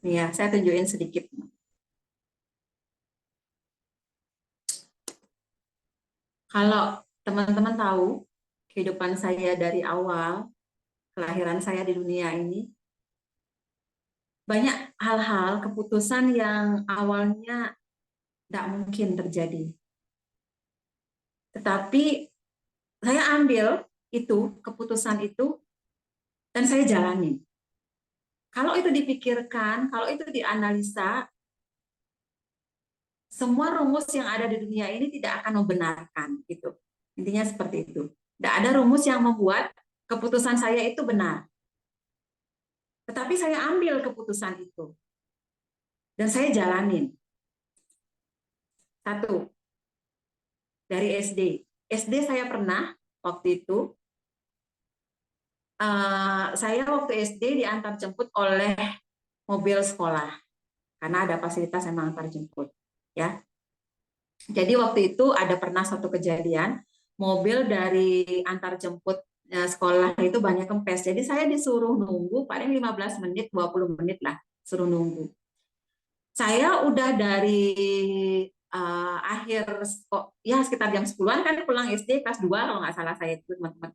Nih ya, saya tunjukin sedikit. Kalau teman-teman tahu kehidupan saya dari awal, kelahiran saya di dunia ini, banyak hal-hal, keputusan yang awalnya tidak mungkin terjadi. Tetapi saya ambil itu, keputusan itu, dan saya jalani. Kalau itu dipikirkan, kalau itu dianalisa, semua rumus yang ada di dunia ini tidak akan membenarkan gitu. Intinya seperti itu. Tidak ada rumus yang membuat keputusan saya itu benar. Tetapi saya ambil keputusan itu dan saya jalanin. Satu, dari SD. SD saya pernah waktu itu, saya waktu SD diantar jemput oleh mobil sekolah karena ada fasilitas yang antar jemput. Ya, jadi waktu itu ada pernah satu kejadian mobil dari antar jemput sekolah itu banyak kempes. Jadi saya disuruh nunggu paling 15 menit, 20 menit lah, suruh nunggu. Saya udah dari akhir ya sekitar jam 10-an kan pulang SD kelas 2 kalau nggak salah saya itu teman-teman.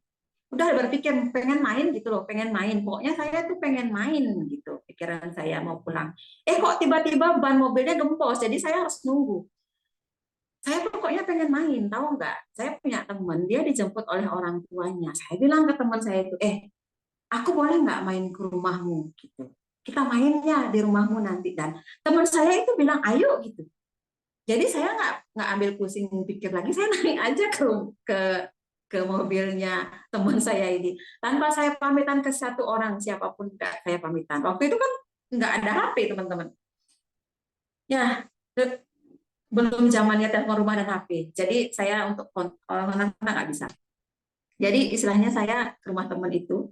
Udah berpikir pengen main gitu loh, pengen main. Pokoknya saya tuh pengen main gitu. Pikiran saya mau pulang. Kok tiba-tiba ban mobilnya gempos, jadi saya harus nunggu. Saya pokoknya pengen main, tahu nggak? Saya punya teman, dia dijemput oleh orang tuanya. Saya bilang ke teman saya itu, aku boleh nggak main ke rumahmu gitu. Kita mainnya di rumahmu nanti. Dan teman saya itu bilang, ayo gitu. Jadi saya nggak ambil pusing pikir lagi, saya naik aja ke ke mobilnya teman saya ini tanpa saya pamitan ke satu orang siapapun, nggak saya pamitan. Waktu itu kan nggak ada HP teman-teman. Ya, belum zamannya telepon rumah dan HP. Jadi saya untuk kontak nggak bisa. Jadi istilahnya saya ke rumah teman itu,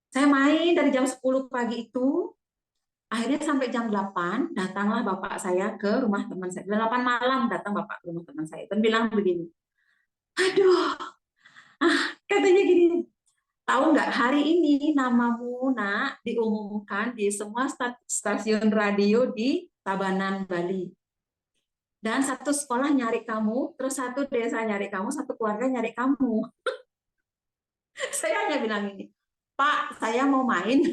saya main dari jam 10 pagi itu, akhirnya sampai jam 8 datanglah bapak saya ke rumah teman saya. 8 malam datang bapak ke rumah teman saya dan bilang begini, aduh, katanya gini, tahu nggak hari ini namamu nak diumumkan di semua stasiun radio di Tabanan, Bali. Dan satu sekolah nyari kamu, terus satu desa nyari kamu, satu keluarga nyari kamu. Saya hanya bilang ini, Pak, saya mau main.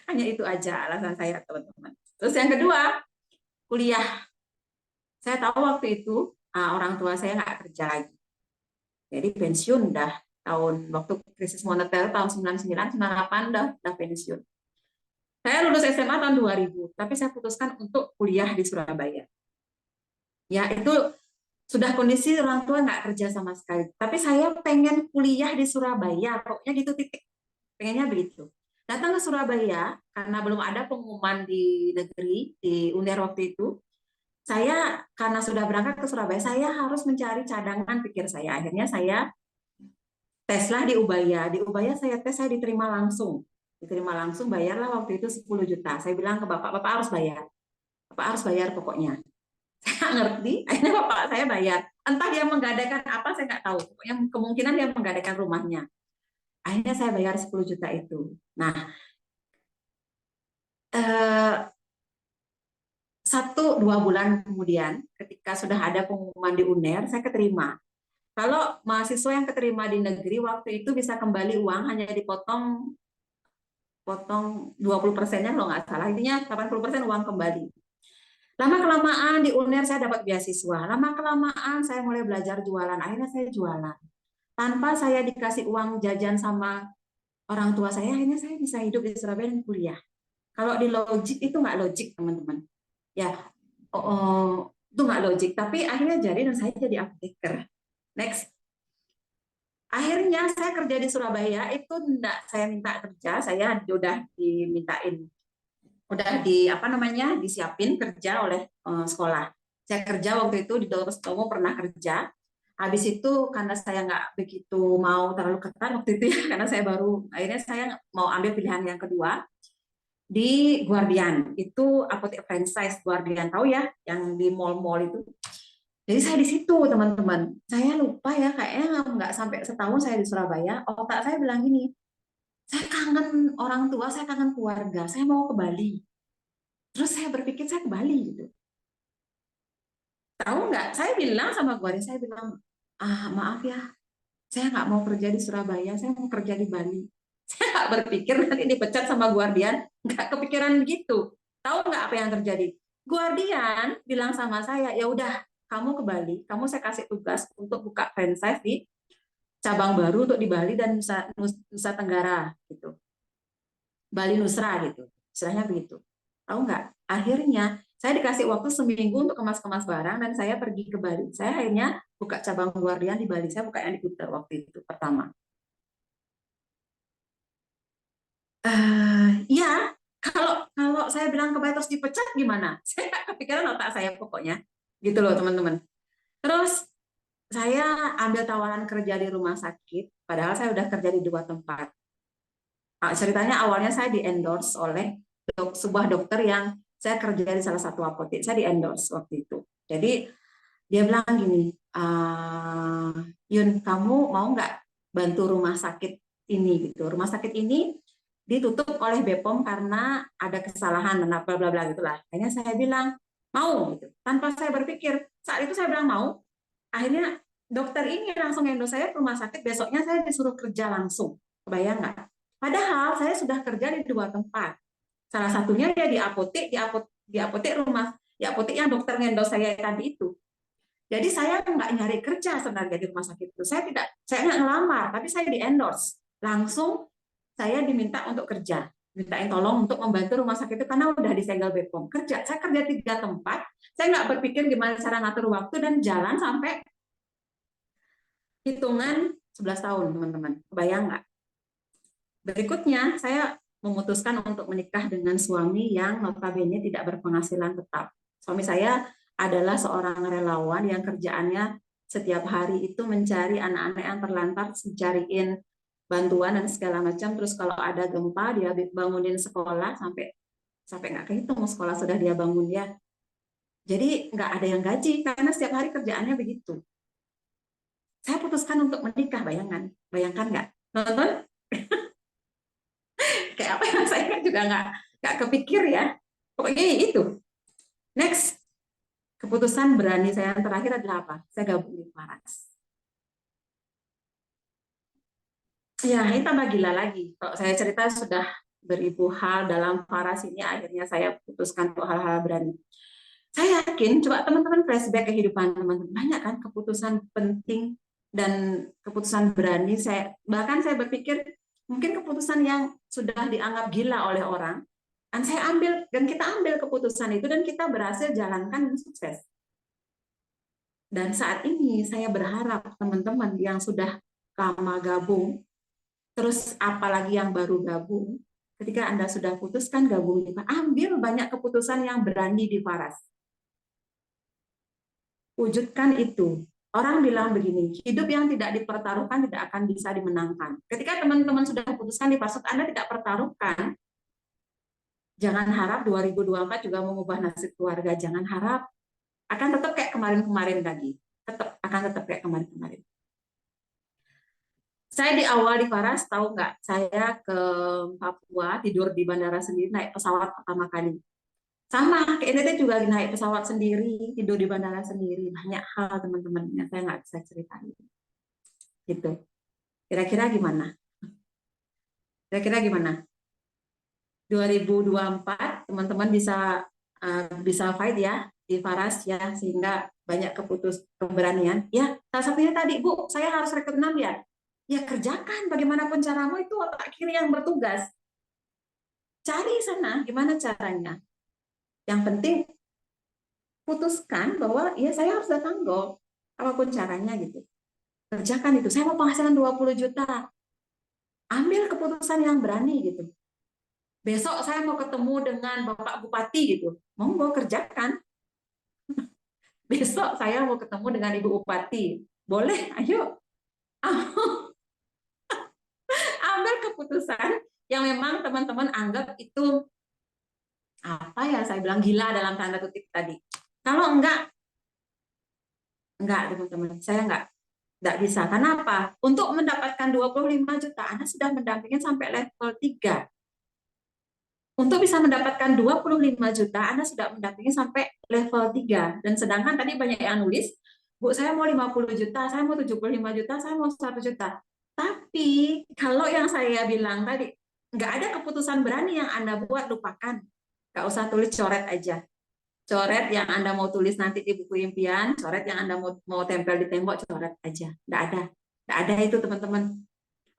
Hanya itu aja alasan saya, teman-teman. Terus yang kedua, kuliah. Saya tahu waktu itu orang tua saya nggak kerja lagi. Jadi pensiun dah tahun waktu krisis moneter tahun 99, 98 dah pensiun. Saya lulus SMA tahun 2000, tapi saya putuskan untuk kuliah di Surabaya. Ya, itu sudah kondisi orang tua nggak kerja sama sekali. Tapi saya pengen kuliah di Surabaya, pokoknya gitu titik. Pengennya begitu. Datang ke Surabaya, karena belum ada pengumuman di negeri, di UNER waktu itu, saya karena sudah berangkat ke Surabaya, saya harus mencari cadangan pikir saya. Akhirnya saya teslah di Ubaya. Di Ubaya saya tes, saya diterima langsung. Diterima langsung, bayarlah waktu itu 10 juta. Saya bilang ke Bapak, Bapak harus bayar. Bapak harus bayar pokoknya. Saya ngerti, akhirnya Bapak saya bayar. Entah dia menggadaikan apa, saya nggak tahu. Pokoknya kemungkinan dia menggadaikan rumahnya. Akhirnya saya bayar 10 juta itu. Nah, eh, 1-2 bulan kemudian, ketika sudah ada pengumuman di UNER, saya keterima. Kalau mahasiswa yang keterima di negeri waktu itu bisa kembali uang hanya dipotong 20%-nya kalau nggak salah, intinya 80% uang kembali. Lama kelamaan di UNER saya dapat beasiswa. Lama kelamaan saya mulai belajar jualan. Akhirnya saya jualan. Tanpa saya dikasih uang jajan sama orang tua saya, akhirnya saya bisa hidup di Surabaya dan kuliah. Kalau di logik itu nggak logik teman-teman. Ya, itu nggak logik. Tapi akhirnya jadi dan saya jadi apoteker. Next. Akhirnya saya kerja di Surabaya itu enggak saya minta kerja, saya udah di apa namanya disiapin kerja oleh sekolah. Saya kerja waktu itu di Dr. Sutomo pernah kerja. Habis itu karena saya nggak begitu mau terlalu ketat waktu itu ya, karena saya baru akhirnya saya mau ambil pilihan yang kedua di Guardian. Itu apotek franchise Guardian, tahu ya, yang di mall-mall itu. Jadi saya di situ teman-teman. Saya lupa ya kayaknya nggak sampai setahun saya di Surabaya. Otak saya bilang gini, saya kangen orang tua, saya kangen keluarga, saya mau ke Bali. Terus saya berpikir saya ke Bali gitu. Tahu nggak? Saya bilang sama guardian, saya bilang, maaf ya, saya nggak mau kerja di Surabaya, saya mau kerja di Bali. Saya nggak berpikir nanti dipecat sama guardian, nggak kepikiran begitu. Tahu nggak apa yang terjadi? Guardian bilang sama saya, ya udah, kamu ke Bali, kamu saya kasih tugas untuk buka franchise di cabang baru untuk di Bali dan Nusa Tenggara gitu. Bali Nusra gitu. Istilahnya begitu. Tahu nggak? Akhirnya saya dikasih waktu seminggu untuk kemas-kemas barang dan saya pergi ke Bali. Saya akhirnya buka cabang guardian di Bali. Saya buka yang di Kuta waktu itu pertama. Iya, kalau kalau saya bilang ke Bali terus dipecat gimana? Saya nggak kepikiran otak saya pokoknya. Gitu loh teman-teman. Terus saya ambil tawaran kerja di rumah sakit, padahal saya udah kerja di dua tempat. Ceritanya awalnya saya di endorse oleh sebuah dokter yang saya kerja di salah satu apotek. Saya di endorse waktu itu. Jadi dia bilang gini, Yun, kamu mau nggak bantu rumah sakit ini gitu? Rumah sakit ini ditutup oleh BPOM karena ada kesalahan dan bla bla bla gitulah. Akhirnya saya bilang mau gitu. Tanpa saya berpikir, saat itu saya bilang mau. Akhirnya dokter ini langsung endorse saya ke rumah sakit. Besoknya saya disuruh kerja langsung. Kebayang nggak? Padahal saya sudah kerja di dua tempat. Salah satunya dia di apotek rumah, di apotek yang dokter endorse saya tadi itu. Jadi saya nggak nyari kerja sebenarnya di rumah sakit itu. Saya nggak ngelamar, tapi saya di endorse. Langsung saya diminta untuk kerja. Mintain tolong untuk membantu rumah sakit itu karena udah disegel BPOM. Kerja, saya kerja tiga tempat. Saya nggak berpikir gimana cara ngatur waktu dan jalan sampai hitungan 11 tahun, teman-teman. Kebayang nggak? Berikutnya, saya memutuskan untuk menikah dengan suami yang notabene tidak berpenghasilan tetap. Suami saya adalah seorang relawan yang kerjaannya setiap hari itu mencari anak-anak yang terlantar, mencariin bantuan dan segala macam. Terus kalau ada gempa, dia bangunin sekolah sampai sampai nggak kehitung sekolah sudah dia bangun ya. Jadi nggak ada yang gaji karena setiap hari kerjaannya begitu. Saya putuskan untuk menikah, bayangkan nggak? Nonton kayak apa yang saya kan juga nggak kepikir ya. Pokoknya itu. Next, keputusan berani saya yang terakhir adalah apa? Saya gabung di Paras. Ya, ini tambah gila lagi. Kalau saya cerita sudah beribu hal dalam Paras ini, akhirnya saya putuskan untuk hal-hal berani. Saya yakin, coba teman-teman flashback kehidupan teman-teman, banyak kan keputusan penting dan keputusan berani. Bahkan saya berpikir mungkin keputusan yang sudah dianggap gila oleh orang, dan saya ambil dan kita ambil keputusan itu dan kita berhasil jalankan dengan sukses. Dan saat ini saya berharap teman-teman yang sudah lama gabung, terus apalagi yang baru gabung, ketika Anda sudah putuskan gabung, ambil banyak keputusan yang berani di Paras. Wujudkan itu. Orang bilang begini, hidup yang tidak dipertaruhkan tidak akan bisa dimenangkan. Ketika teman-teman sudah putuskan di Paras, Anda tidak pertaruhkan, jangan harap 2024 juga mengubah nasib keluarga. Jangan harap akan tetap kayak kemarin-kemarin lagi. Tetap kayak kemarin-kemarin. Saya di awal di Paras, tahu nggak? Saya ke Papua, tidur di bandara sendiri, naik pesawat pertama kali. Sama, ke NTT juga naik pesawat sendiri, tidur di bandara sendiri. Banyak hal teman-teman yang saya nggak bisa ceritain. Gitu. Kira-kira gimana? Kira-kira gimana? 2024 teman-teman bisa fight ya di Faras ya, sehingga banyak keberanian. Ya, salah satunya tadi, Bu, saya harus rekrut 6 ya. Ya kerjakan bagaimanapun caramu, itu otak kiri yang bertugas. Cari sana gimana caranya. Yang penting putuskan bahwa ya saya harus datang go apapun caranya gitu. Kerjakan itu. Saya mau penghasilan 20 juta. Ambil keputusan yang berani gitu. Besok saya mau ketemu dengan Bapak Bupati gitu. Monggo kerjakan. Besok saya mau ketemu dengan Ibu Bupati. Boleh, ayo. Ambil keputusan yang memang teman-teman anggap itu apa ya, saya bilang gila dalam tanda kutip tadi. Kalau enggak teman-teman, saya enggak bisa. Kenapa? Untuk mendapatkan 25 juta, Anda sudah mendampingin sampai level 3. Untuk bisa mendapatkan 25 juta, Anda sudah mendampingi sampai level 3. Dan sedangkan tadi banyak yang nulis, Bu, saya mau 50 juta, saya mau 75 juta, saya mau 100 juta. Tapi kalau yang saya bilang tadi, nggak ada keputusan berani yang Anda buat, lupakan. Nggak usah tulis, coret aja. Coret yang Anda mau tulis nanti di buku impian, coret yang Anda mau tempel di tembok, coret aja. Nggak ada. Nggak ada itu, teman-teman.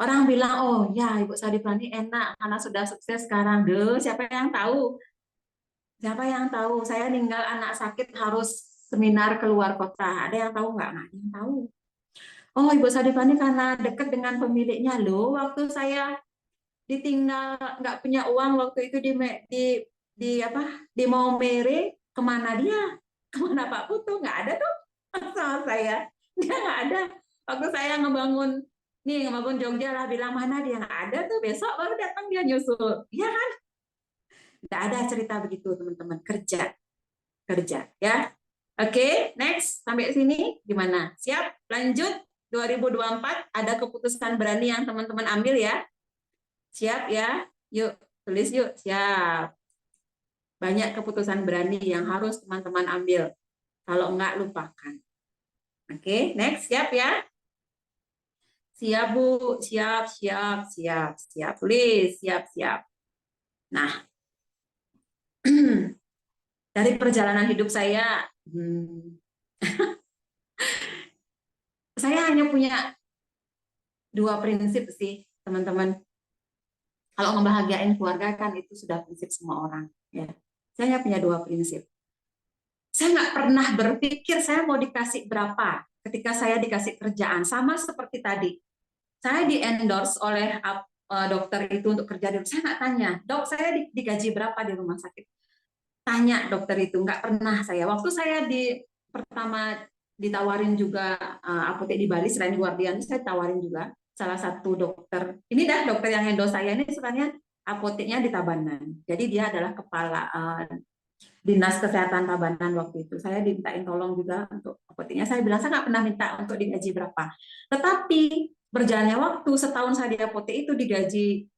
Orang bilang, oh ya Ibu Sadipani enak karena sudah sukses sekarang. Duh, siapa yang tahu? Siapa yang tahu? Saya ninggal anak sakit harus seminar keluar kota. Ada yang tahu nggak? Nggak ada yang tahu. Oh Ibu Sadipani karena dekat dengan pemiliknya. Loh, waktu saya ditinggal nggak punya uang waktu itu di apa di Maumere, kemana dia? Kemana Pak Putu? Nggak ada tuh sama saya. Dia nggak ada. Waktu saya ngebangun Jogja lah, bilang mana dia, nggak ada tuh, besok baru datang dia nyusul. Iya kan? Nggak ada cerita begitu teman-teman. Kerja, kerja ya. Oke, next sampai sini gimana? Siap? Lanjut. 2024 ada keputusan berani yang teman-teman ambil ya. Siap ya? Yuk, tulis yuk. Siap. Banyak keputusan berani yang harus teman-teman ambil. Kalau enggak, lupakan. Oke, next. Siap ya? Siap, Bu. Siap, siap, siap, siap. Tulis, siap, siap. Nah, dari perjalanan hidup saya, saya hanya punya 2 prinsip sih, teman-teman. Kalau ngebahagiain keluarga kan itu sudah prinsip semua orang. Ya, saya hanya punya 2 prinsip. Saya nggak pernah berpikir saya mau dikasih berapa ketika saya dikasih kerjaan. Sama seperti tadi, saya di endorse oleh dokter itu untuk kerja di rumah. Saya nggak tanya, dok saya digaji berapa di rumah sakit. Tanya dokter itu, nggak pernah saya. Waktu saya pertama ditawarin juga apotek di Bali selain Guardian, saya tawarin juga salah satu dokter. Ini dah dokter yang endorse saya ini sebenarnya apoteknya di Tabanan. Jadi dia adalah kepala Dinas Kesehatan Tabanan waktu itu. Saya dimintain tolong juga untuk apoteknya. Saya bilang saya nggak pernah minta untuk digaji berapa. Tetapi berjalannya waktu, setahun saya di apotek itu digaji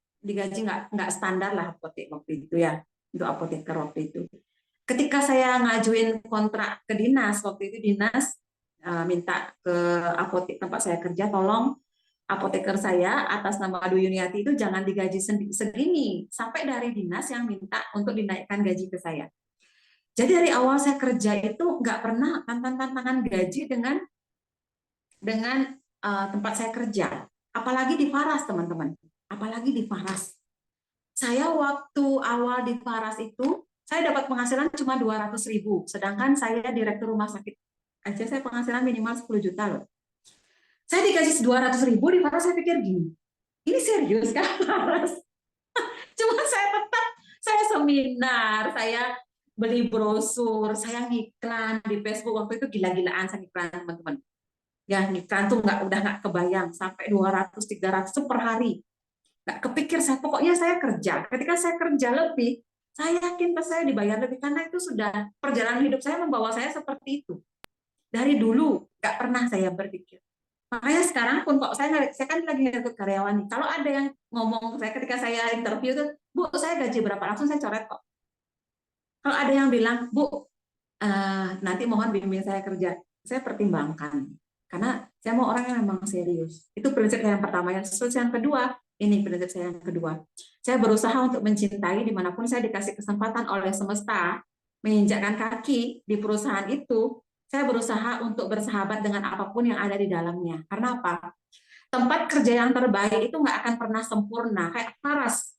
nggak standar lah apotek waktu itu ya, untuk apoteker waktu itu. Ketika saya ngajuin kontrak ke dinas waktu itu, dinas minta ke apotek tempat saya kerja, tolong apoteker saya atas nama Adu Yuniati itu jangan digaji segini, sampai dari dinas yang minta untuk dinaikkan gaji ke saya. Jadi dari awal saya kerja itu nggak pernah tantangan gaji dengan tempat saya kerja. Apalagi di Faras, teman-teman. Apalagi di Faras. Saya waktu awal di Faras itu, saya dapat penghasilan cuma 200.000. Sedangkan saya direktur rumah sakit aja saya penghasilan minimal 10 juta loh. Saya dikasih 200.000 di Faras, saya pikir gini, ini serius kan Faras? Cuma saya seminar, saya beli brosur, saya ngiklan di Facebook waktu itu gila-gilaan saya ngiklan teman-teman. Ya ngiklan tuh udah nggak kebayang sampai 200-300 tuh per hari. Nggak kepikir saya, pokoknya saya kerja. Ketika saya kerja lebih, saya yakin pas saya dibayar lebih karena itu sudah perjalanan hidup saya membawa saya seperti itu. Dari dulu nggak pernah saya berpikir. Makanya sekarang pun kok saya kan lagi ngerekrut karyawan nih. Kalau ada yang ngomong saya ketika saya interview tuh, Bu, saya gaji berapa? Langsung saya coret kok. Kalau ada yang bilang, Bu, nanti mohon bimbing saya kerja, saya pertimbangkan. Karena saya mau orang yang memang serius. Itu prinsip saya yang pertama. Yang kedua, ini prinsip saya yang kedua. Saya berusaha untuk mencintai dimanapun saya dikasih kesempatan oleh semesta, menginjakkan kaki di perusahaan itu, saya berusaha untuk bersahabat dengan apapun yang ada di dalamnya. Karena apa? Tempat kerja yang terbaik itu nggak akan pernah sempurna. Kayak Faras,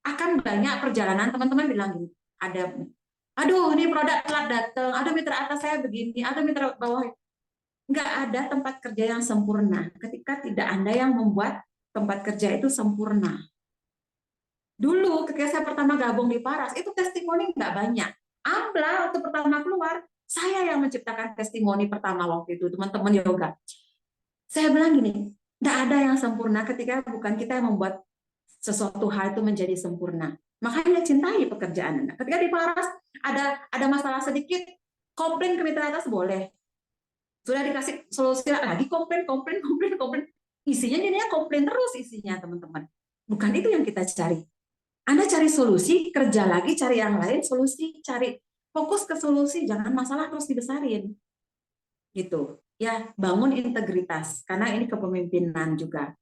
akan banyak perjalanan teman-teman bilang gini, ada aduh ini produk telat datang, aduh mitra atas saya begini, aduh mitra bawah. Nggak ada tempat kerja yang sempurna ketika tidak Anda yang membuat tempat kerja itu sempurna. Dulu ketika saya pertama gabung di Paras, itu testimoni nggak banyak. Ambla waktu pertama keluar, saya yang menciptakan testimoni pertama waktu itu, teman-teman yoga. Saya bilang gini, nggak ada yang sempurna ketika bukan kita yang membuat sesuatu hal itu menjadi sempurna. Makanya cintai pekerjaan Anda. Ketika di Paras ada masalah sedikit, komplain ke mitra atas boleh. Sudah dikasih solusi lagi komplain. Isinya jadinya komplain terus isinya, teman-teman. Bukan itu yang kita cari. Anda cari solusi, kerja lagi, cari yang lain, solusi, cari fokus ke solusi, jangan masalah terus dibesarin. Gitu. Ya, bangun integritas, karena ini kepemimpinan juga.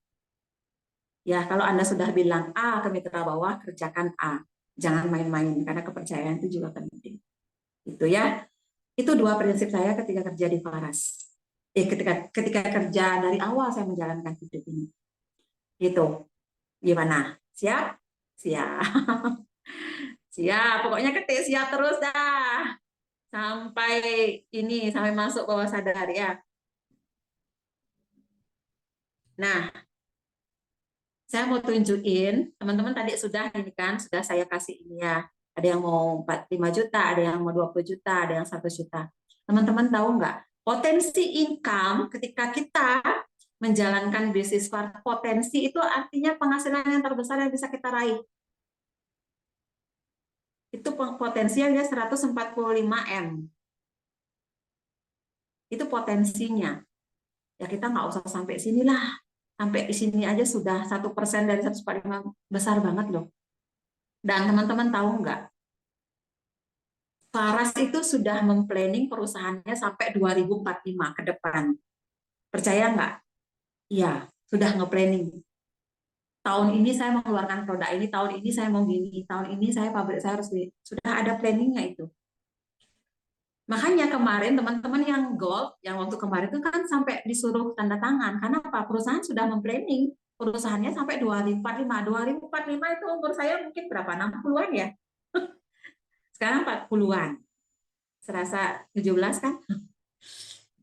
Ya, kalau Anda sudah bilang A ke mitra bawah, kerjakan A. Jangan main-main, karena kepercayaan itu juga penting. Itu ya. Itu dua prinsip saya ketika kerja di Faras. Ketika kerja dari awal saya menjalankan hidup ini. Gitu. Gimana? Siap? Siap. Siap. Pokoknya ketik siap terus dah. Sampai sampai masuk bawah sadar ya. Nah, saya mau tunjukin, teman-teman tadi sudah ini kan, sudah saya kasih ini ya. Ada yang mau 45 juta, ada yang mau 20 juta, ada yang 1 juta. Teman-teman tahu nggak? Potensi income ketika kita menjalankan bisnis potensi itu artinya penghasilan yang terbesar yang bisa kita raih. Itu potensialnya 145 M. Itu potensinya. Ya kita nggak usah sampai sinilah. Sampai di sini aja sudah 1% dari 145, besar banget loh. Dan teman-teman tahu nggak, Faras itu sudah memplanning perusahaannya sampai 2045 ke depan. Percaya nggak? Iya, sudah nge-planning. Tahun ini saya mengeluarkan produk ini, tahun ini saya mau gini, tahun ini saya pabrik saya harus gini. Sudah ada planningnya itu. Makanya kemarin teman-teman yang gold, yang waktu kemarin itu kan sampai disuruh tanda tangan. Karena apa? Perusahaan sudah memplanning perusahaannya sampai 2045. 2045 itu umur saya mungkin berapa? 60-an ya? Sekarang 40-an. Serasa 17 kan?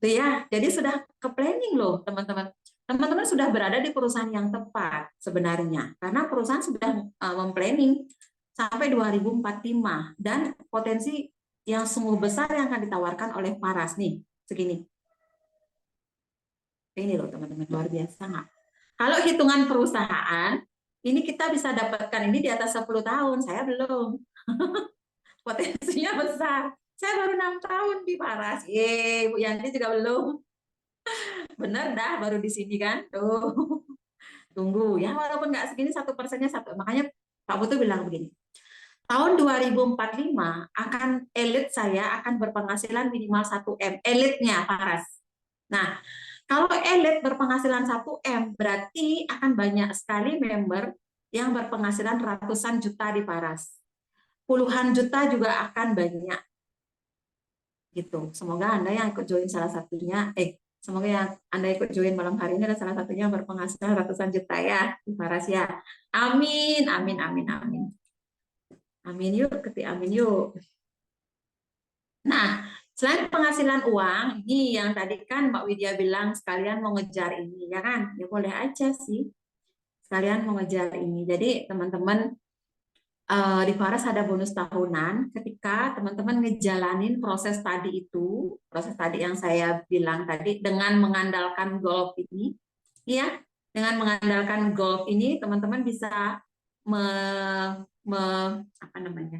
Itu ya. Jadi sudah ke planning loh, teman-teman. Teman-teman sudah berada di perusahaan yang tepat sebenarnya. Karena perusahaan sudah memplanning sampai 2045 dan potensi yang sungguh besar yang akan ditawarkan oleh Faras nih, segini. Ini loh teman-teman, luar biasa nggak? Kalau hitungan perusahaan, ini kita bisa dapatkan ini di atas 10 tahun, saya belum. Potensinya besar. Saya baru 6 tahun di Faras. Bu Yanti juga belum. Bener dah, baru di sini kan. Tuh, tunggu ya, walaupun nggak segini 1%-nya satu. Makanya Pak Putu bilang begini, tahun 2045 akan elit saya akan berpenghasilan minimal 1 M, elitnya Faras. Nah, kalau elit berpenghasilan 1 M, berarti akan banyak sekali member yang berpenghasilan ratusan juta di Faras. Puluhan juta juga akan banyak. Gitu. Semoga Anda yang ikut join salah satunya, semoga yang Anda ikut join malam hari ini adalah salah satunya yang berpenghasilan ratusan juta ya di Faras ya. Amin, amin, amin, amin. Amin yuk, ketik amin yuk. Nah, selain penghasilan uang, ini yang tadi kan Mbak Widya bilang sekalian mau ngejar ini, ya kan? Ya boleh aja sih, sekalian mau ngejar ini. Jadi teman-teman di Faras ada bonus tahunan ketika teman-teman ngejalanin proses tadi yang saya bilang tadi dengan mengandalkan golf ini, ya, dengan mengandalkan golf ini teman-teman bisa me, apa namanya?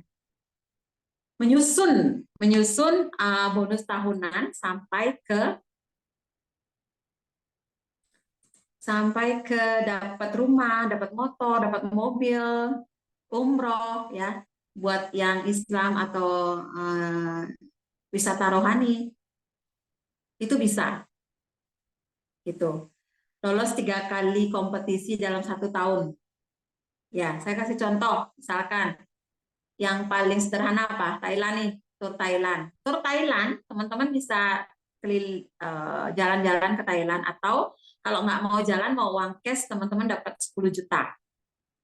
menyusun menyusun bonus tahunan sampai ke dapat rumah, dapat motor, dapat mobil, umroh ya, buat yang Islam atau wisata rohani itu bisa gitu. Lolos 3 kali kompetisi dalam 1 tahun. Ya, saya kasih contoh, misalkan yang paling sederhana apa? Thailand nih, tur Thailand. Tur Thailand, teman-teman bisa jalan-jalan ke Thailand atau kalau nggak mau jalan, mau uang cash, teman-teman dapat 10 juta.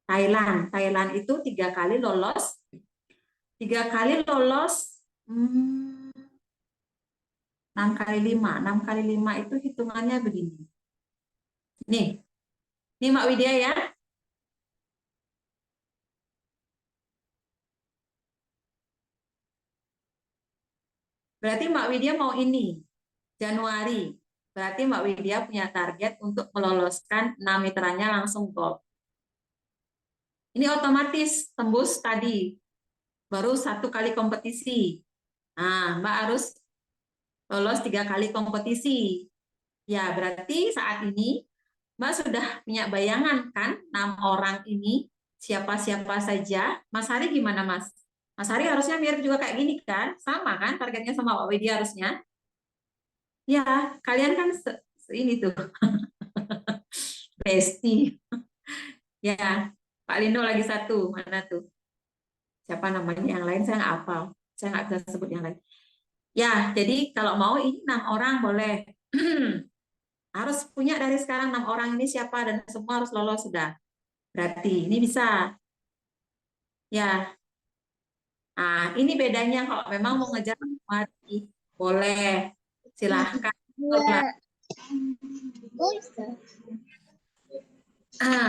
Thailand itu 3 kali lolos, 3 kali lolos, 6 kali 5, 6 kali 5 itu hitungannya begini. Nih Mbak Widya ya. Berarti Mbak Widya mau ini, Januari. Berarti Mbak Widya punya target untuk meloloskan 6 mitranya langsung gold. Ini otomatis tembus tadi, baru 1 kali kompetisi. Nah, Mbak harus lolos 3 kali kompetisi. Ya, berarti saat ini Mbak sudah punya bayangan kan, 6 orang ini siapa-siapa saja. Mas Hari gimana, Mas? Mas Hari harusnya mirip juga kayak gini kan? Sama kan targetnya sama Pak Widya harusnya? Ya, kalian kan ini tuh, Besti. Ya, Pak Lindo lagi satu. Mana tuh? Siapa namanya yang lain? Saya nggak hafal. Saya nggak bisa sebut yang lain. Ya, jadi kalau mau ini 6 orang boleh. Harus punya dari sekarang 6 orang ini siapa dan semua harus lolos sudah. Berarti ini bisa. Ya, nah ini bedanya kalau memang mau ngejar mati boleh. Silahkan. Dua.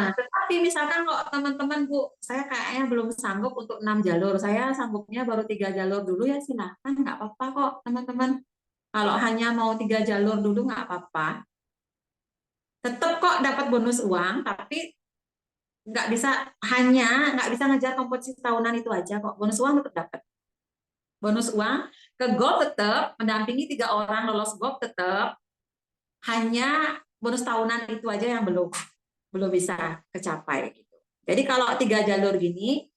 Tetapi misalkan kalau teman-teman Bu, saya kayaknya belum sanggup untuk 6 jalur. Saya sanggupnya baru 3 jalur dulu ya silahkan, nggak apa-apa kok teman-teman. Kalau hanya mau 3 jalur dulu nggak apa-apa. Tetap kok dapat bonus uang, tapi nggak bisa ngejar kompetisi tahunan itu aja kok. Bonus uang tetap dapat. Bonus uang ke golf tetap mendampingi 3 orang lolos golf tetap. Hanya bonus tahunan itu aja yang belum bisa kecapai gitu. Jadi kalau 3 jalur gini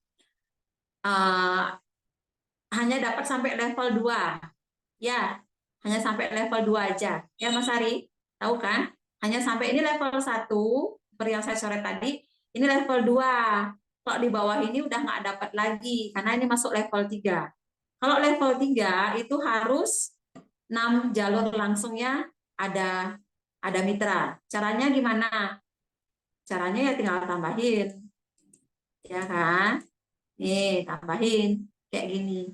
uh, hanya dapat sampai level 2. Ya, hanya sampai level 2 aja. Ya Mas Ari, tahu kan? Hanya sampai ini level 1 seperti yang saya sore tadi, ini level 2. Kalau di bawah ini udah nggak dapat lagi, karena ini masuk level 3. Kalau level 3 itu harus 6 jalur langsungnya ada mitra. Caranya gimana? Caranya ya tinggal tambahin. Ya kan? Nih, tambahin. Kayak gini.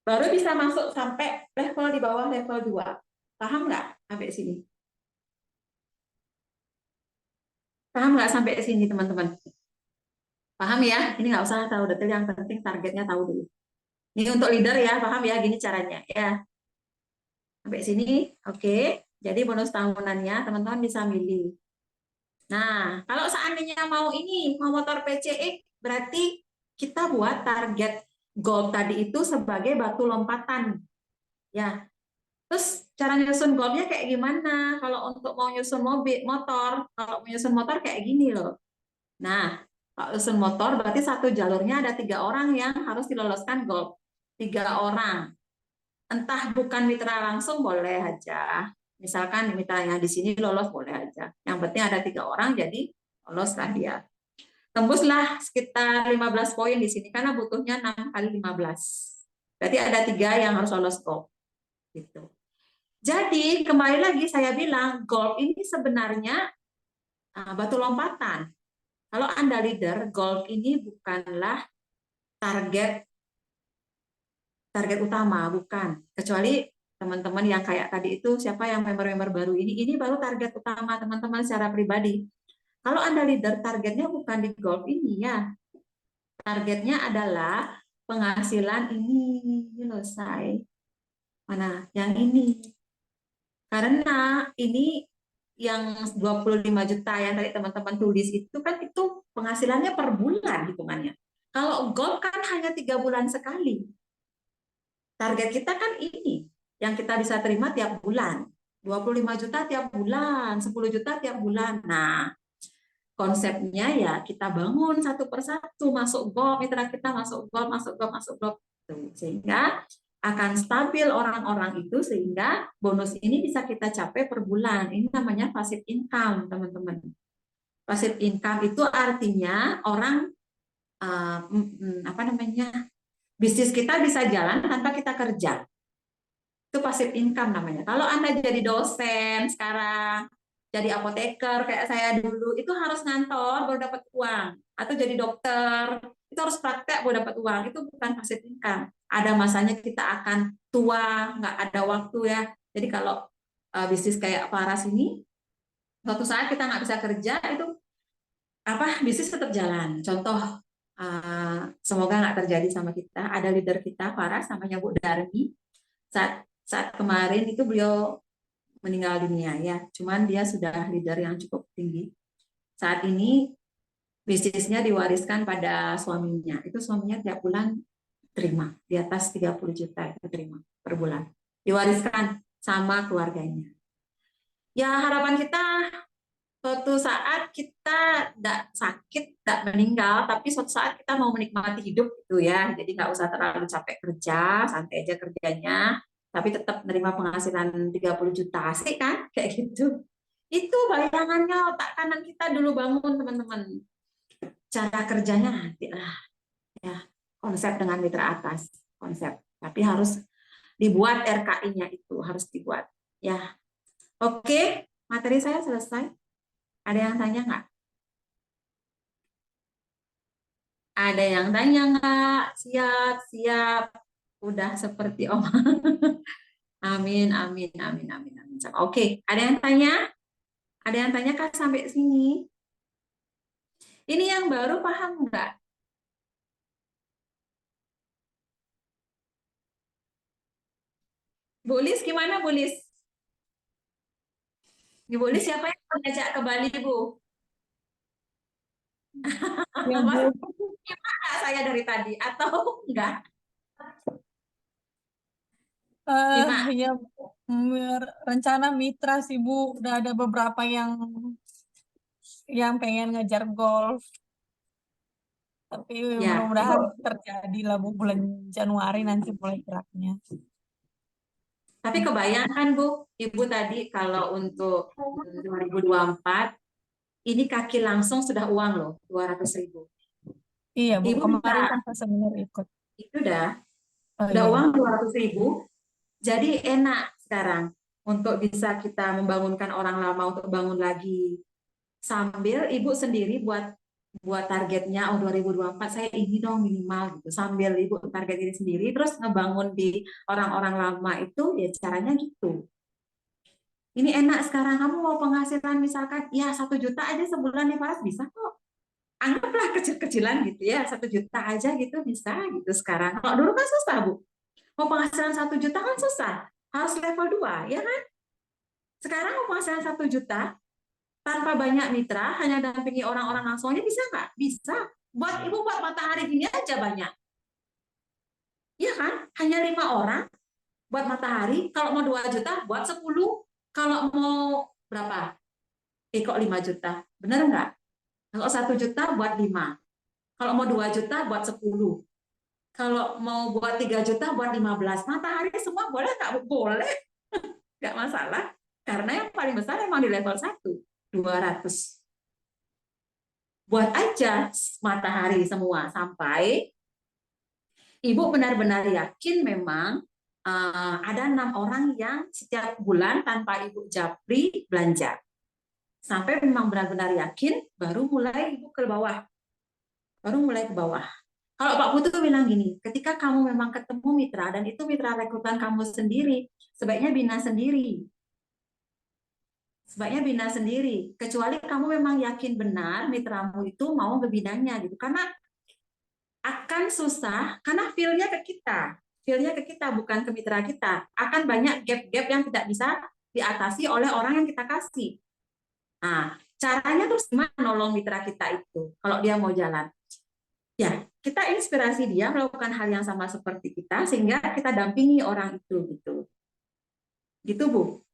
Baru bisa masuk sampai level di bawah level 2. Paham nggak sampai sini? Paham nggak sampai sini teman-teman? Paham ya? Ini nggak usah tahu detail, yang penting targetnya tahu dulu. Ini untuk leader ya, paham ya? Gini caranya ya. Sampai sini, oke. Jadi bonus tahunannya teman-teman bisa milih. Nah, kalau seandainya mau motor PCX, berarti kita buat target goal tadi itu sebagai batu lompatan. Ya, terus cara nyusun goalnya kayak gimana? Kalau untuk mau nyusun kalau nyusun motor kayak gini loh. Nah, kalau nyusun motor berarti satu jalurnya ada 3 orang yang harus diloloskan goal. 3 orang. Entah bukan mitra langsung boleh aja. Misalkan mitranya di sini lolos boleh aja. Yang penting ada 3 orang jadi loloslah dia. Tembuslah sekitar 15 poin di sini karena butuhnya 6 kali 15. Berarti ada 3 yang harus lolos goal. Gitu. Jadi kembali lagi saya bilang golf ini sebenarnya batu lompatan. Kalau Anda leader, golf ini bukanlah target target utama, bukan. Kecuali teman-teman yang kayak tadi itu siapa yang member-member baru ini baru target utama teman-teman secara pribadi. Kalau Anda leader, targetnya bukan di golf ini ya. Targetnya adalah penghasilan ini loh, say. Mana? Yang ini. Karena ini yang 25 juta yang tadi teman-teman tulis itu kan itu penghasilannya per bulan hitungannya. Kalau gold kan hanya 3 bulan sekali. Target kita kan ini yang kita bisa terima tiap bulan. 25 juta tiap bulan, 10 juta tiap bulan. Nah, konsepnya ya kita bangun satu persatu, masuk gold, mitra kita masuk gold, masuk gold, masuk gold. Sehingga akan stabil orang-orang itu sehingga bonus ini bisa kita capai per bulan. Ini namanya passive income, teman-teman. Passive income itu artinya orang apa namanya? Bisnis kita bisa jalan tanpa kita kerja. Itu passive income namanya. Kalau Anda jadi dosen sekarang, jadi apoteker kayak saya dulu, itu harus ngantor baru dapat uang. Atau jadi dokter, itu harus praktek baru dapat uang. Itu bukan passive income. Ada masanya kita akan tua, nggak ada waktu ya. Jadi kalau bisnis kayak Paras ini, suatu saat kita nggak bisa kerja, itu bisnis tetap jalan. Contoh, semoga nggak terjadi sama kita. Ada leader kita, Paras, namanya Bu Darmi. Saat kemarin itu beliau meninggal dunia ya. Cuman dia sudah leader yang cukup tinggi. Saat ini bisnisnya diwariskan pada suaminya. Itu suaminya tiap bulan terima di atas 30 juta itu terima per bulan. Diwariskan sama keluarganya. Ya harapan kita suatu saat kita tidak sakit, tidak meninggal, tapi suatu saat kita mau menikmati hidup gitu ya. Jadi nggak usah terlalu capek kerja, santai aja kerjanya, tapi tetap menerima penghasilan 30 juta sih kan, kayak gitu. Itu bayangannya otak kanan kita dulu bangun teman-teman. Cara kerjanya nanti lah ya, konsep dengan mitra atas, konsep. Tapi harus dibuat RKI-nya itu, harus dibuat. Ya, oke, materi saya selesai. Ada yang tanya nggak? Ada yang tanya nggak? Siap, siap. Udah seperti Om. Amin, amin, amin, amin, amin. Oke, ada yang tanya? Ada yang tanya Kak sampai sini? Ini yang baru paham nggak? Bu Lis gimana Bu Lis? Bu Lis siapa yang mengajak ke Bali Bu? Ya Masih Bu, nggak saya dari tadi atau enggak? Nyimak. ya rencana mitra sih Bu, udah ada beberapa yang pengen ngejar golf, tapi Ya, mudah-mudahan Ibu. terjadi lah Bu, bulan Januari nanti mulai geraknya. Tapi kebayangkan Bu, Ibu tadi kalau untuk 2024 ini kaki langsung sudah uang loh, 200.000. Iya Bu, Ibu kemarin bisa, kan pas seminar ikut. itu Oh udah iya, uang 200.000, jadi enak sekarang untuk bisa kita membangunkan orang lama untuk bangun lagi. Sambil Ibu sendiri buat buat targetnya, oh 2024 saya ini dong minimal gitu. Sambil Ibu target diri sendiri, terus ngebangun di orang-orang lama itu, ya caranya gitu. Ini enak sekarang, kamu mau penghasilan misalkan, ya 1 juta aja sebulan nih Faras, bisa kok. Anggaplah kecil-kecilan gitu ya, 1 juta aja gitu bisa gitu sekarang. Kalau dulu kan susah Bu, mau penghasilan 1 juta kan susah, harus level 2 ya kan. Sekarang mau penghasilan 1 juta tanpa banyak mitra, hanya dampingi orang-orang langsungnya bisa nggak? Bisa. Buat Ibu buat matahari ini aja banyak. Ya kan? Hanya 5 orang buat matahari. Kalau mau 2 juta, buat 10. Kalau mau berapa? Kok 5 juta? Benar nggak? Kalau 1 juta buat 5. Kalau mau 2 juta buat 10. Kalau mau buat 3 juta buat 15. Matahari semua boleh nggak? Boleh. Nggak masalah. Karena yang paling besar emang di level 1. 200. Buat aja matahari semua sampai Ibu benar-benar yakin memang ada 6 orang yang setiap bulan tanpa Ibu japri belanja. Sampai memang benar-benar yakin, baru mulai Ibu ke bawah. Baru mulai ke bawah. Kalau Pak Putu bilang gini, ketika kamu memang ketemu mitra dan itu mitra rekrutan kamu sendiri, sebaiknya bina sendiri. Sebaiknya bina sendiri. Kecuali kamu memang yakin benar mitramu itu mau ngebinanya gitu. Karena akan susah karena feel-nya ke kita. Feel-nya ke kita bukan ke mitra kita. Akan banyak gap-gap yang tidak bisa diatasi oleh orang yang kita kasih. Nah, caranya terus gimana nolong mitra kita itu kalau dia mau jalan? Ya, kita inspirasi dia melakukan hal yang sama seperti kita sehingga kita dampingi orang itu gitu. Gitu, Bu.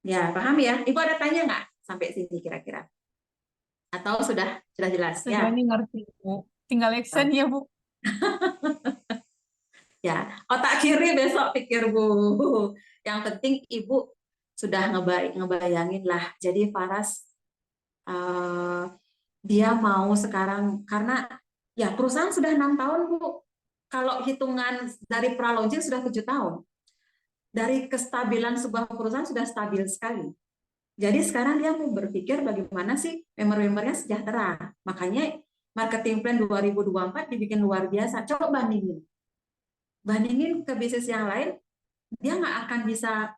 Ya, paham ya? Ibu ada tanya nggak sampai sini kira-kira? Atau sudah jelas sejauh ya? ini ngerti Bu. Tinggal action ya Bu. Ya, otak kiri besok pikir Bu. Yang penting Ibu sudah ngebayangin lah. Jadi Faras dia mau sekarang karena ya perusahaan sudah 6 tahun Bu. Kalau hitungan dari pra-launching sudah 7 tahun. Dari kestabilan sebuah perusahaan sudah stabil sekali. Jadi sekarang dia mau berpikir bagaimana sih member-membernya sejahtera. Makanya marketing plan 2024 dibikin luar biasa. Coba bandingin. Bandingin ke bisnis yang lain, dia nggak akan bisa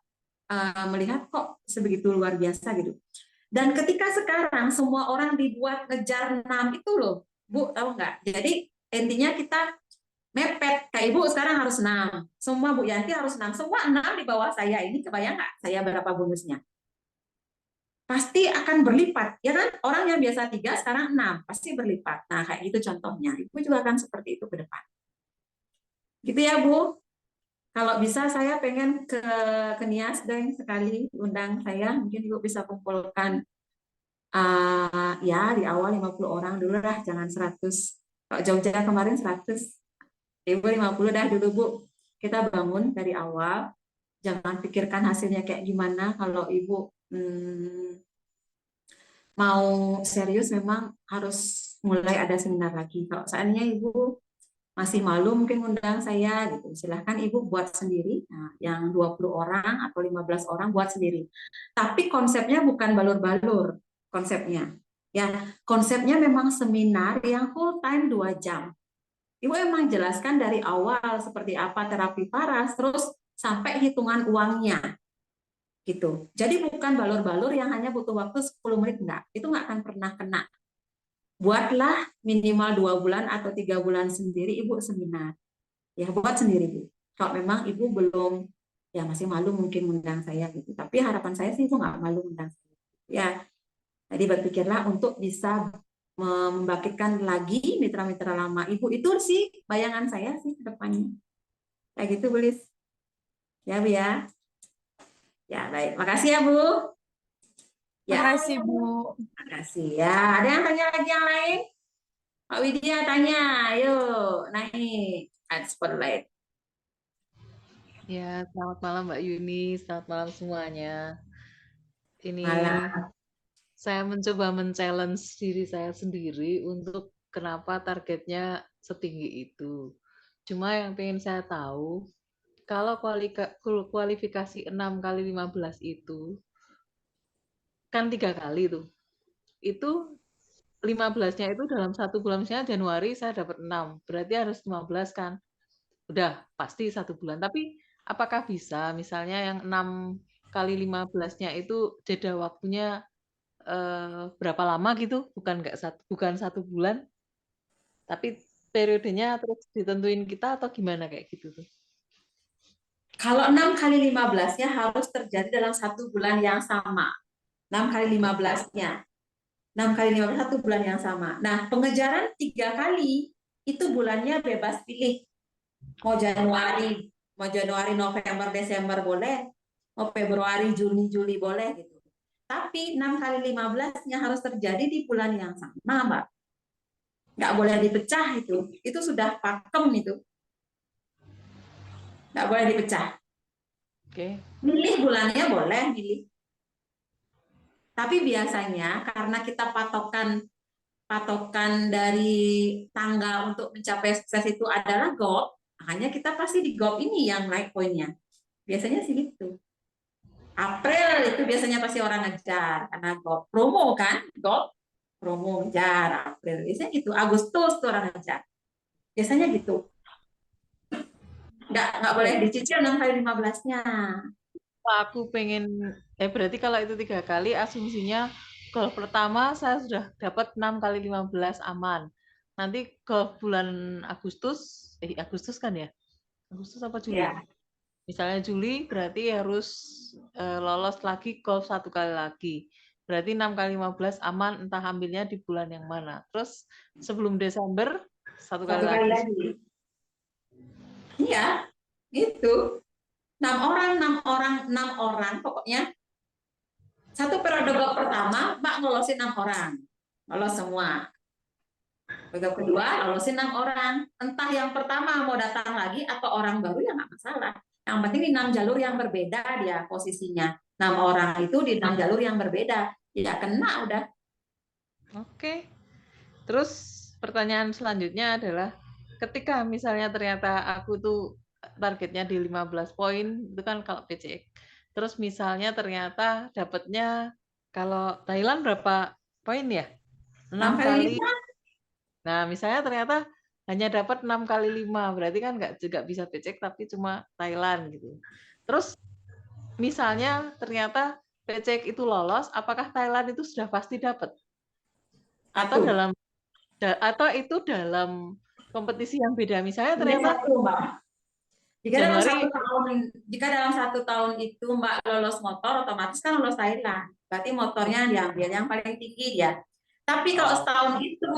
melihat kok sebegitu luar biasa gitu. Dan ketika sekarang semua orang dibuat ngejar 6 itu loh, Bu, tahu nggak? Jadi intinya kita mepet, kayak Ibu sekarang harus 6. Semua Bu Yanti harus 6. Semua 6 di bawah saya. Ini kebayang nggak saya berapa bonusnya? Pasti akan berlipat, ya kan? Orang yang biasa 3, sekarang 6. Pasti berlipat. Nah, kayak itu contohnya. Ibu juga akan seperti itu ke depan. Gitu ya, Bu. Kalau bisa saya pengen ke Nias deh sekali undang saya, mungkin Ibu bisa kumpulkan ya di awal 50 orang dulu lah, jangan 100. Kalau Jogja kemarin 100, Ibu 50 dah dulu Bu. Kita bangun dari awal, jangan pikirkan hasilnya kayak gimana. Kalau Ibu mau serius memang harus mulai ada seminar lagi. Kalau seandainya Ibu masih malu mungkin undang saya gitu. Silahkan Ibu buat sendiri. Nah, yang 20 orang atau 15 orang buat sendiri. Tapi konsepnya bukan balur-balur konsepnya. Ya, konsepnya memang seminar yang full time 2 jam. Ibu emang jelaskan dari awal seperti apa terapi paras, terus sampai hitungan uangnya gitu. Jadi bukan balur-balur yang hanya butuh waktu 10 menit, enggak. Itu nggak akan pernah kena. Buatlah minimal 2 bulan atau 3 bulan sendiri Ibu seminar. Ya buat sendiri Bu. Kalau memang Ibu belum, ya masih malu mungkin undang saya gitu. Tapi harapan saya sih Ibu nggak malu undang saya. Ya, jadi berpikirlah untuk bisa membangkitkan lagi mitra-mitra lama Ibu. Itu sih bayangan saya sih ke depannya. Kayak gitu Bu Lis. Ya Bu ya. Ya baik, makasih ya Bu. Ya, Makasih, Bu. makasih ya. Ada yang tanya lagi yang lain? Pak Widya tanya, ayo naik. Add spotlight. Ya, selamat malam Mbak Yuni, selamat malam semuanya. Ini Malam. saya mencoba men-challenge diri saya sendiri untuk kenapa targetnya setinggi itu. Cuma yang pengen saya tahu, kalau kualifikasi 6 kali 15 itu, kan 3 kali tuh. Itu 15-nya itu dalam 1 bulan, misalnya Januari saya dapat 6, berarti harus 15 kan? Udah, pasti 1 bulan. Tapi apakah bisa misalnya yang 6 kali 15-nya itu jeda waktunya berapa lama gitu? Bukan 1 bulan, tapi periodenya terus ditentuin kita atau gimana kayak gitu tuh? Kalau 6 kali 15-nya harus terjadi dalam 1 bulan yang sama. 6 kali 15-nya. 6 kali 15 1 bulan yang sama. Nah, pengejaran 3 kali itu bulannya bebas pilih. Mau Januari, November, Desember boleh. Mau Februari, Juni, Juli boleh gitu. Tapi 6 kali 15-nya harus terjadi di bulan yang sama, Mbak. Nggak boleh dipecah itu. Itu sudah pakem itu. Nggak boleh dipecah. Oke. Milih bulannya boleh, milih. Tapi biasanya karena kita patokan dari tangga untuk mencapai sukses itu adalah gold, makanya kita pasti di gold ini yang naik poinnya. Biasanya sih gitu. April itu biasanya pasti orang ngejar karena gold promo kan, gold promo ngejar April. Biasanya gitu. Agustus tuh orang ngejar. Biasanya gitu. Nggak boleh dicicil 6 kali 15-nya. Aku pengen, berarti kalau itu 3 kali, asumsinya golf pertama saya sudah dapat 6 kali 15 aman. Nanti golf bulan Agustus kan ya? Agustus apa Juli? Ya. Misalnya Juli berarti harus lolos lagi golf 1 kali lagi. Berarti 6 kali 15 aman, entah ambilnya di bulan yang mana. Terus sebelum Desember 1 kali lagi. Iya, gitu. 6 orang, pokoknya satu periode golf pertama, Mbak ngelolosin 6 orang, lolos semua. Periode kedua, lolosin 6 orang. Entah yang pertama mau datang lagi atau orang baru ya nggak masalah. Yang penting di 6 jalur yang berbeda dia posisinya. 6 orang itu di 6 jalur yang berbeda. Tidak kena udah. Oke. Terus pertanyaan selanjutnya adalah, ketika misalnya ternyata aku tuh targetnya di 15 poin, itu kan kalau PCX. Terus misalnya ternyata dapatnya, kalau Thailand berapa poin ya? 6 kali. Nah, misalnya ternyata hanya dapat 6 kali 5, berarti kan nggak juga bisa PCX, tapi cuma Thailand gitu. Terus misalnya ternyata PCX itu lolos, apakah Thailand itu sudah pasti dapat? Atau itu dalam kompetisi yang beda, misalnya ternyata jika dalam 1 tahun itu Mbak lolos motor, otomatis kan lolos Thailand. Berarti motornya diambil yang paling tinggi dia. Tapi kalau setahun itu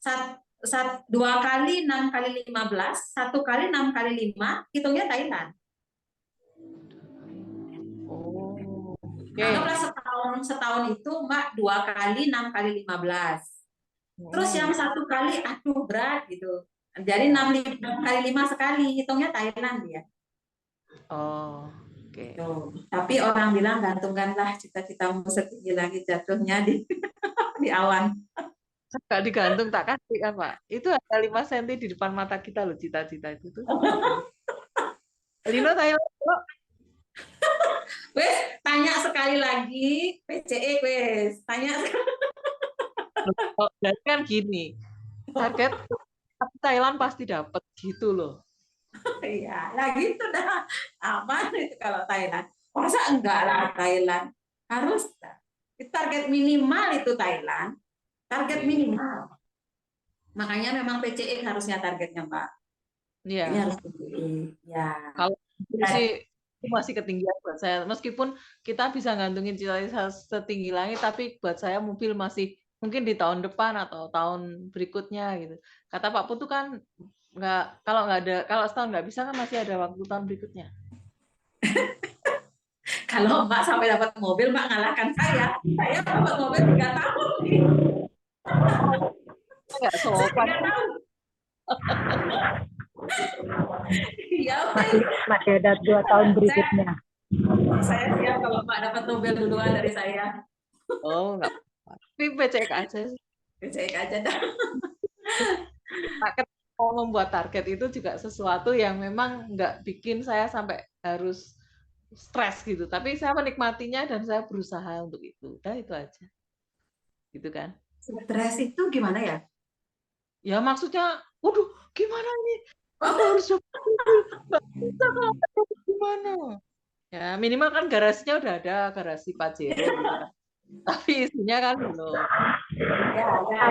2 kali 6 kali 15, 1 kali 6 kali 5, hitungnya Thailand. Anggaplah setahun itu Mbak 2 kali 6 kali 15. Terus yang 1 kali aduh berat gitu. Jadi 6 kali 5 sekali, hitungnya Thailand dia. Oh, oke. Tapi orang bilang gantungkanlah cita-citamu setinggi langit, jatuhnya di di awan. Nggak digantung, tak kasih kan Pak. Itu ada 5 cm di depan mata kita loh, cita-cita itu tuh. Lino Thailand kok. Wes, tanya sekali lagi, PCE wes, tanya. Oh, berarti kan gini, target Thailand pasti dapat gitu loh. Iya, lah gitu dah. Aman itu kalau Thailand. Masa enggak lah Thailand? Harus target minimal itu Thailand. Target minimal. Makanya memang PCE harusnya targetnya, Mbak. Iya. Ini harus PCE. Ya. Kalau sih itu masih ketinggian buat saya. Meskipun kita bisa gantungin cita-cita setinggi langit, tapi buat saya mobil masih mungkin di tahun depan atau tahun berikutnya gitu. Kata Pak Putu kan kalau setahun nggak bisa kan masih ada waktu tahun berikutnya. Kalau Mbak sampai dapat mobil, Mbak ngalahkan saya. Saya dapat mobil 3 tahun nih. Nggak sopan. Iya, masih ada 2 tahun berikutnya. Saya siap kalau Mbak dapat mobil duluan dari saya. Oh, nggak apa-apa. Tapi becek aja sih. Becek aja dah. Mau membuat target itu juga sesuatu yang memang nggak bikin saya sampai harus stres gitu. Tapi saya menikmatinya dan saya berusaha untuk itu. Udah itu aja. Gitu kan. Stres itu gimana ya? Ya maksudnya, waduh, gimana ini? Aku harus nggak bisa kalau gimana? Ya minimal kan garasinya udah ada, garasi Pajero. Gitu kan. Tapi isinya kan belum.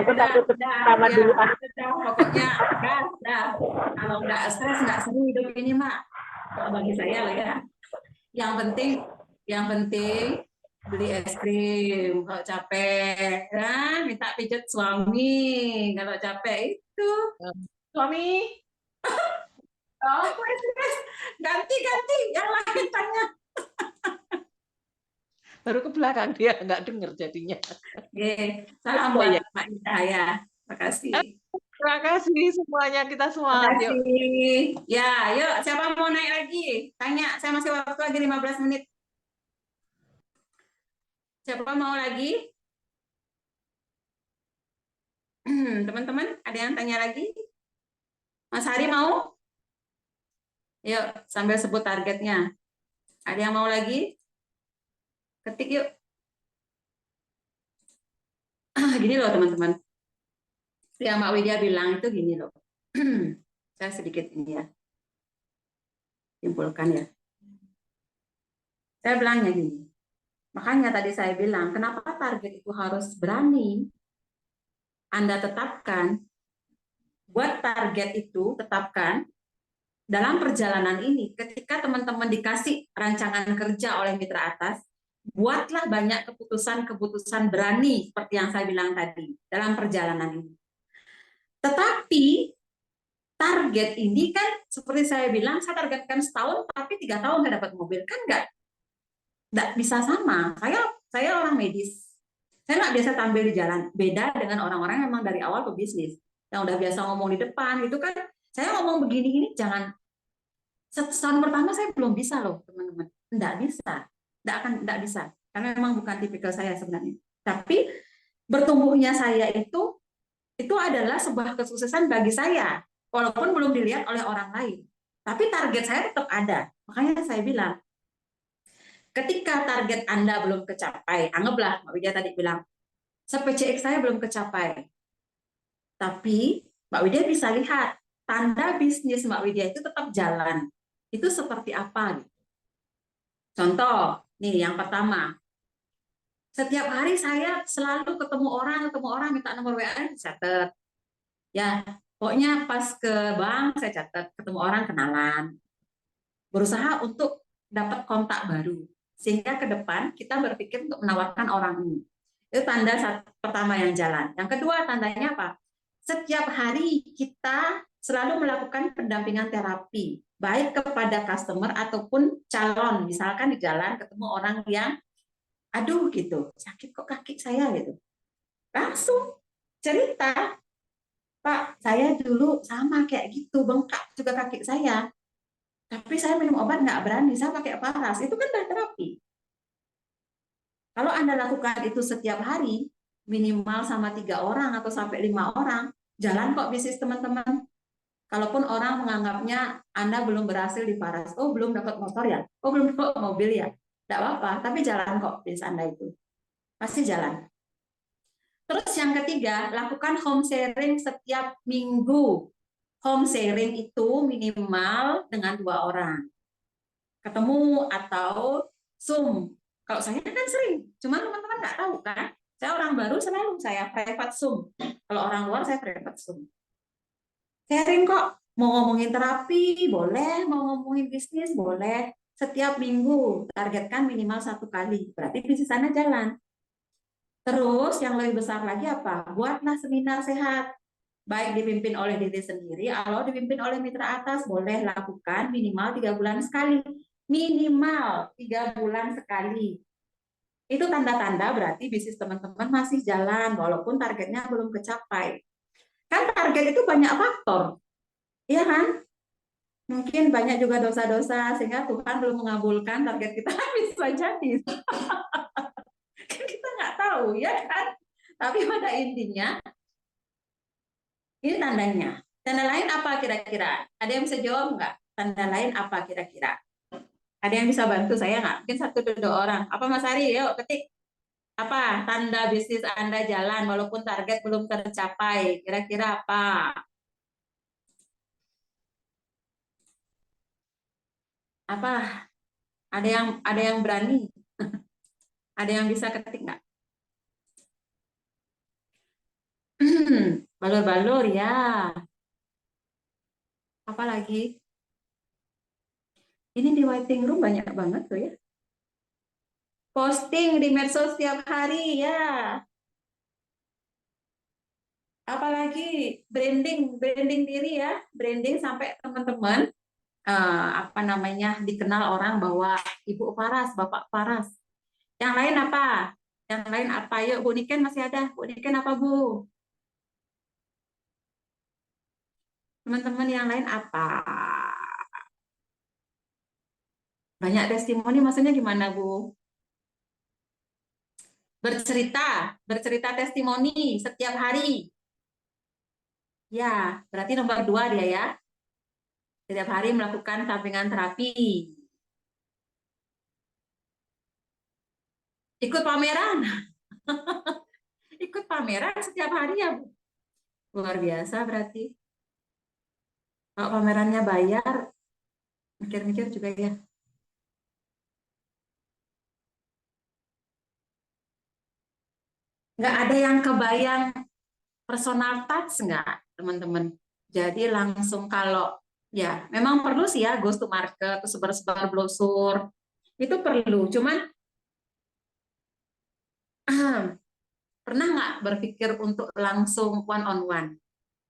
Aku takut sama dulu. Pokoknya dah. Kalau nggak stres nggak seru hidup ini, Mak. Kalau bagi saya loh ya. Yang penting beli es krim kalau capek, kan minta pijet suami kalau capek itu. Suami. Oh, ganti yang lain tanya. Baru ke belakang dia nggak dengar jadinya. Salam buat Mbak Indah ya. Terima kasih. Terima kasih semuanya, kita semua. Terima kasih. Ya, yuk siapa mau naik lagi? Tanya, saya masih waktu lagi 15 menit. Siapa mau lagi? Teman-teman, ada yang tanya lagi? Mas Hari mau? Yuk, sambil sebut targetnya. Ada yang mau lagi? Ketik yuk. Gini loh teman-teman. Yang Mbak Widya bilang itu gini loh. Saya sedikit ini ya. Simpulkan ya. Saya bilangnya gini. Makanya tadi saya bilang, kenapa target itu harus berani Anda tetapkan. Buat target itu, tetapkan dalam perjalanan ini, ketika teman-teman dikasih rancangan kerja oleh mitra atas, buatlah banyak keputusan-keputusan berani, seperti yang saya bilang tadi, dalam perjalanan ini. Tetapi, target ini kan, seperti saya bilang, saya targetkan setahun, tapi 3 tahun saya dapat mobil. Kan nggak bisa sama. Saya orang medis. Saya nggak biasa tampil di jalan. Beda dengan orang-orang yang memang dari awal pebisnis. Yang udah biasa ngomong di depan, itu kan, saya ngomong begini-gini, jangan. Setahun pertama saya belum bisa loh, teman-teman. Nggak bisa. Nggak bisa. Karena memang bukan tipikal saya sebenarnya. Tapi, bertumbuhnya saya itu adalah sebuah kesuksesan bagi saya. Walaupun belum dilihat oleh orang lain. Tapi target saya tetap ada. Makanya saya bilang, ketika target Anda belum kecapai, anggaplah Mbak Widya tadi bilang, PCX saya belum kecapai. Tapi Mbak Widya bisa lihat, tanda bisnis Mbak Widya itu tetap jalan. Itu seperti apa? Contoh, nih yang pertama. Setiap hari saya selalu ketemu orang minta nomor WA, catat. Ya, pokoknya pas ke bank saya catat, ketemu orang kenalan. Berusaha untuk dapat kontak baru. Sehingga ke depan kita berpikir untuk menawarkan orang ini. Itu tanda pertama yang jalan. Yang kedua tandanya apa? Setiap hari kita selalu melakukan pendampingan terapi, baik kepada customer ataupun calon. Misalkan di jalan ketemu orang yang aduh gitu, sakit kok kaki saya gitu. Langsung cerita, Pak, saya dulu sama kayak gitu, bengkak juga kaki saya. Tapi saya minum obat nggak berani, saya pakai paras. Itu kan udah terapi. Kalau Anda lakukan itu setiap hari, minimal sama 3 orang atau sampai 5 orang, jalan kok bisnis teman-teman. Kalaupun orang menganggapnya Anda belum berhasil di paras, oh belum dapat motor ya, oh belum dapat mobil ya, tidak apa-apa, tapi jalan kok bisnis Anda itu, pasti jalan. Terus yang ketiga, lakukan home sharing setiap minggu. Home sharing itu minimal dengan 2 orang. Ketemu atau Zoom. Kalau saya kan sering, cuma teman-teman nggak tahu kan. Saya orang baru selalu saya private Zoom. Kalau orang luar saya private Zoom. Sharing kok, mau ngomongin terapi boleh, mau ngomongin bisnis boleh. Setiap minggu targetkan minimal 1 kali. Berarti bisnis Anda jalan. Terus yang lebih besar lagi apa? Buatlah seminar sehat. Baik dipimpin oleh diri sendiri, atau dipimpin oleh mitra atas, boleh lakukan minimal 3 bulan sekali. Minimal 3 bulan sekali. Itu tanda-tanda berarti bisnis teman-teman masih jalan, walaupun targetnya belum kecapai. Kan target itu banyak faktor, iya kan? Mungkin banyak juga dosa-dosa, sehingga Tuhan belum mengabulkan target kita bisa jadi. Kan kita nggak tahu, ya kan? Tapi pada intinya, ini tandanya. Tanda lain apa kira-kira? Ada yang bisa jawab nggak? Tanda lain apa kira-kira? Ada yang bisa bantu saya nggak? Mungkin 1 2 orang. Apa Mas Ari? Yuk ketik. Apa tanda bisnis Anda jalan walaupun target belum tercapai? Kira-kira apa? Apa? Ada yang berani? Ada yang bisa ketik nggak? Balur-balur ya. Apalagi? Ini di waiting room banyak banget tuh ya. Posting di medsos setiap hari ya. Apalagi branding diri ya, branding sampai teman-teman apa namanya dikenal orang bahwa Ibu Paras, Bapak Paras. Yang lain apa? Yang lain apa? Yuk, Bu Niken masih ada. Bu Niken apa, Bu? Teman-teman yang lain apa? Banyak testimoni maksudnya gimana, Bu? Bercerita testimoni setiap hari. Ya, berarti nomor 2 dia ya. Setiap hari melakukan sampingan terapi. Ikut pameran. Ikut pameran setiap hari ya, Bu. Luar biasa berarti. Kalau pamerannya bayar, mikir-mikir juga ya. Nggak ada yang kebayang personal touch nggak, teman-teman? Jadi langsung kalau, ya memang perlu sih ya, ghost to market, sebar-sebar brosur, itu perlu. Cuman, pernah nggak berpikir untuk langsung one on one?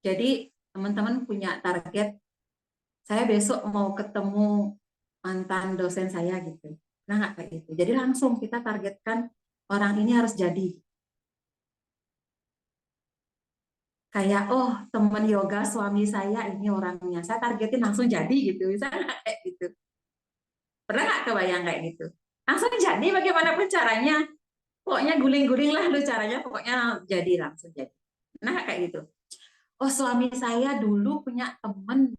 Jadi teman-teman punya target, saya besok mau ketemu mantan dosen saya gitu. Nah nggak kayak gitu. Jadi langsung kita targetkan orang ini harus jadi. Kayak, oh teman yoga suami saya ini orangnya. Saya targetin langsung jadi gitu. Misalnya kayak gitu. Pernah nggak kebayang kayak gitu? Langsung jadi bagaimanapun caranya. Pokoknya guling-guling lah lu caranya. Pokoknya jadi langsung jadi. Nah kayak gitu. Oh suami saya dulu punya temen,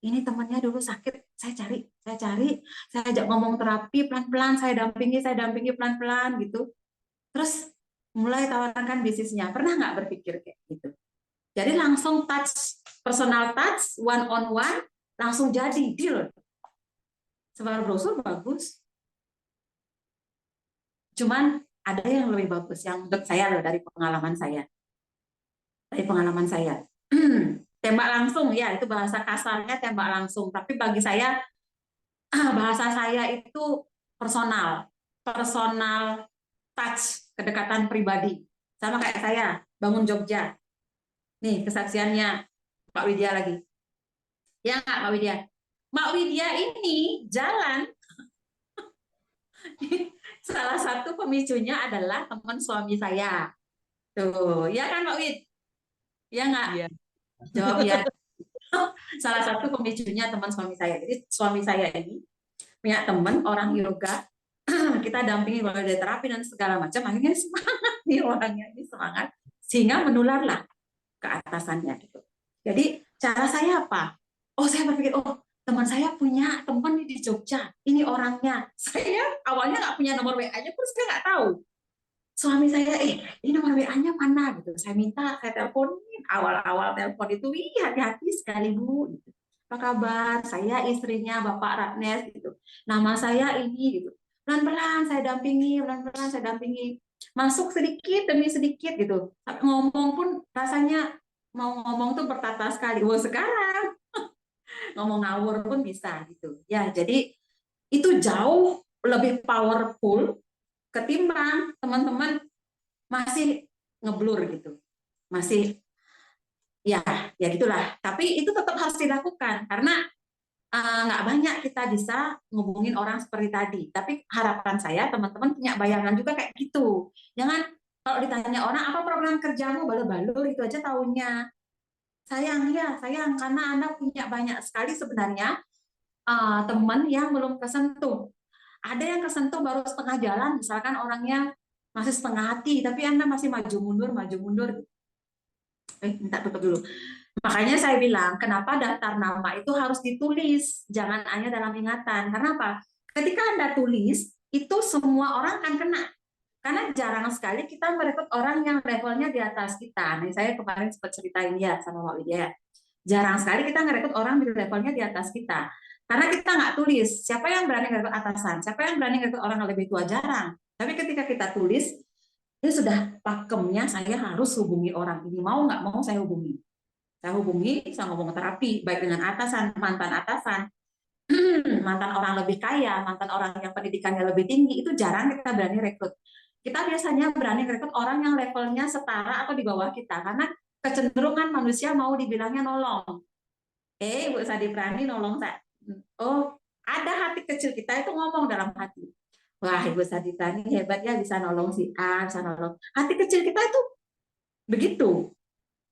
ini temennya dulu sakit, saya ajak ngomong terapi pelan-pelan, saya dampingi pelan-pelan gitu. Terus mulai tawarkan bisnisnya. Pernah nggak berpikir kayak gitu? Jadi langsung touch, personal touch, one on one, langsung jadi deal. Sebar brosur bagus. Cuman ada yang lebih bagus, yang menurut saya loh dari pengalaman saya. Tembak langsung ya, itu bahasa kasarnya tembak langsung. Tapi bagi saya bahasa saya itu personal touch, kedekatan pribadi. Sama kayak saya bangun Jogja. Nih kesaksiannya Pak Widya lagi. Ya nggak Pak Widya? Mbak Widya ini jalan Salah satu pemicunya adalah teman suami saya. Tuh, ya kan Pak Wid? Ya nggak? Iya. Jawab ya. Salah satu pemicunya teman suami saya. Jadi suami saya ini punya teman orang yoga. Kita dampingi mulai dari terapi dan segala macam. Akhirnya semangat nih orangnya ini semangat sehingga menularlah ke atasannya gitu. Jadi cara saya apa? Oh saya berpikir, oh teman saya punya teman di Jogja, ini orangnya. Saya awalnya nggak punya nomor WA-nya, terus saya nggak tahu. Suami saya, ini nomor WA-nya mana gitu. Saya minta, saya teleponin. Awal-awal telepon itu, hati-hati sekali Bu. Gitu. Apa kabar? Saya istrinya Bapak Ratnes gitu. Nama saya ini gitu. Pelan-pelan saya dampingi, pelan-pelan saya dampingi. Masuk sedikit demi sedikit gitu. Ngomong pun rasanya mau ngomong tuh bertata sekali. Wah sekarang ngomong ngawur pun bisa gitu. Ya, jadi itu jauh lebih powerful ketimbang teman-teman masih ngeblur gitu. Masih ya ya gitulah. Tapi itu tetap harus dilakukan karena nggak banyak kita bisa ngubungin orang seperti tadi. Tapi harapan saya teman-teman punya bayangan juga kayak gitu. Jangan kalau ditanya orang apa program kerjamu balur-balur itu aja tahunya. Sayang ya, sayang karena Anda punya banyak sekali sebenarnya teman yang belum kesentuh. Ada yang kesentuh baru setengah jalan, misalkan orangnya masih setengah hati, tapi Anda masih maju mundur, maju mundur. Minta tutup dulu. Makanya saya bilang, kenapa daftar nama itu harus ditulis, jangan hanya dalam ingatan. Karena apa? Ketika Anda tulis, itu semua orang akan kena. Karena jarang sekali kita merekrut orang yang levelnya di atas kita. Nih, saya kemarin sempat ceritain ya sama Pak Widya. Jarang sekali kita ngerekrut orang di levelnya di atas kita. Karena kita nggak tulis, siapa yang berani ngerekrut atasan, siapa yang berani ngerekrut orang yang lebih tua, jarang. Tapi ketika kita tulis, ini sudah pakemnya saya harus hubungi orang ini. Mau nggak mau saya hubungi. Saya hubungi, saya ngomong terapi, baik dengan atasan, mantan orang lebih kaya, mantan orang yang pendidikannya lebih tinggi, itu jarang kita berani rekrut. Kita biasanya berani rekrut orang yang levelnya setara atau di bawah kita, karena kecenderungan manusia mau dibilangnya nolong. Bu Sadi berani nolong saya. Oh, ada hati kecil kita itu ngomong dalam hati. Wah, Ibu Sadi berani hebat ya bisa nolong si A, bisa nolong. Hati kecil kita itu begitu.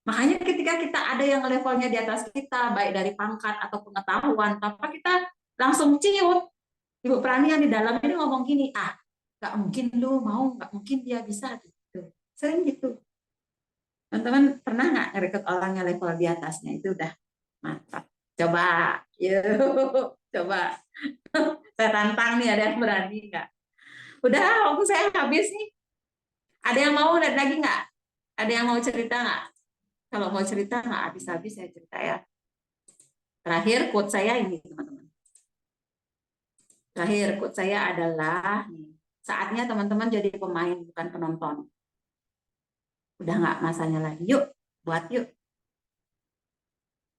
Makanya ketika kita ada yang levelnya di atas kita, baik dari pangkat atau pengetahuan, tanpa kita langsung ciut. Ibu Prani yang di dalam ini ngomong gini, nggak mungkin lu mau, nggak mungkin dia bisa. Gitu. Sering gitu. Teman-teman pernah nggak ngerekrut orang yang level di atasnya? Itu udah mantap. Coba, yuk, coba. Saya tantang nih, ada yang berani nggak? Udah, waktu saya habis nih. Ada yang mau lagi nggak? Ada yang mau cerita nggak? Kalau mau cerita nggak habis-habis saya cerita ya. Terakhir quote saya ini teman-teman. Terakhir quote saya adalah saatnya teman-teman jadi pemain bukan penonton. Udah nggak masanya lagi. Yuk, buat yuk.